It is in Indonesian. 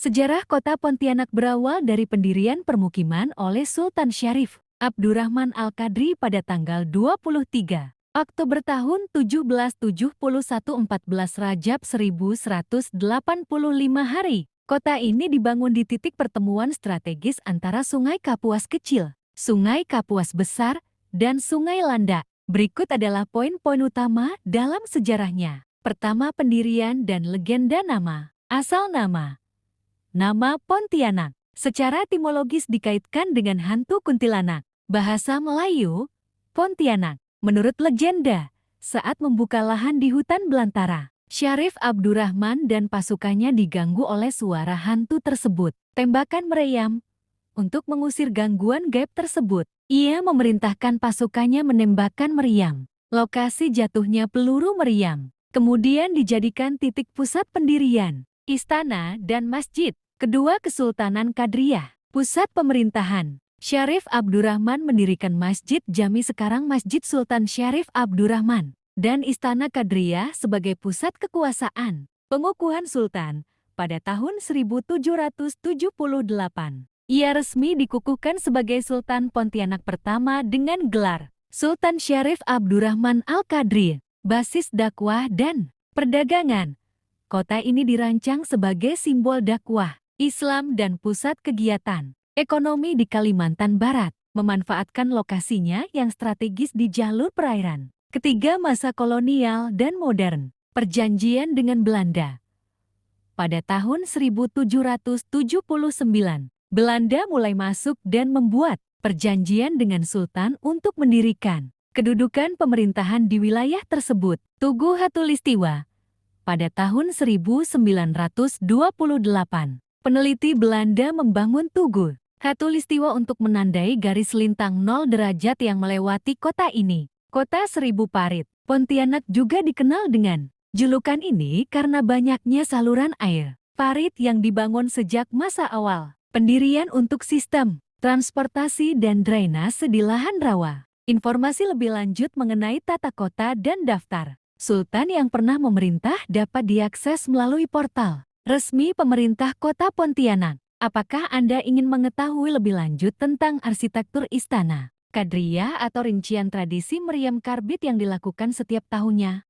Sejarah kota Pontianak berawal dari pendirian permukiman oleh Sultan Syarif Abdurrahman Al-Qadri pada tanggal 23 Oktober tahun 1771 14 Rajab 1185 hari. Kota ini dibangun di titik pertemuan strategis antara Sungai Kapuas Kecil, Sungai Kapuas Besar, dan Sungai Landak. Berikut adalah poin-poin utama dalam sejarahnya. Pertama, pendirian dan legenda nama. Asal nama. Nama Pontianak secara etimologis dikaitkan dengan hantu kuntilanak. Bahasa Melayu, Pontianak. Menurut legenda, saat membuka lahan di hutan belantara, Syarif Abdurrahman dan pasukannya diganggu oleh suara hantu tersebut. Tembakan meriam. Untuk mengusir gangguan gaib tersebut, ia memerintahkan pasukannya menembakkan meriam. Lokasi jatuhnya peluru meriam kemudian dijadikan titik pusat pendirian istana dan masjid. Kedua, Kesultanan Qadriyah, pusat pemerintahan. Syarif Abdurrahman mendirikan Masjid Jami sekarang Masjid Sultan Syarif Abdurrahman dan Istana Qadriyah sebagai pusat kekuasaan. Pengukuhan Sultan pada tahun 1778. Ia resmi dikukuhkan sebagai Sultan Pontianak pertama dengan gelar Sultan Syarif Abdurrahman Al-Qadri. Basis dakwah dan perdagangan. Kota ini dirancang sebagai simbol dakwah Islam dan pusat kegiatan ekonomi di Kalimantan Barat, memanfaatkan lokasinya yang strategis di jalur perairan. Ketiga, masa kolonial dan modern. Perjanjian dengan Belanda. Pada tahun 1779, Belanda mulai masuk dan membuat perjanjian dengan Sultan untuk mendirikan kedudukan pemerintahan di wilayah tersebut. Tugu Khatulistiwa. Pada tahun 1928, peneliti Belanda membangun Tugu Khatulistiwa untuk menandai garis lintang 0 derajat yang melewati kota ini. Kota Seribu Parit, Pontianak juga dikenal dengan julukan ini karena banyaknya saluran air parit yang dibangun sejak masa awal pendirian untuk sistem transportasi dan drainase di lahan rawa. Informasi lebih lanjut mengenai tata kota dan daftar Sultan yang pernah memerintah dapat diakses melalui portal resmi pemerintah Kota Pontianak. Apakah Anda ingin mengetahui lebih lanjut tentang arsitektur istana Qadriyah atau rincian tradisi meriam karbit yang dilakukan setiap tahunnya?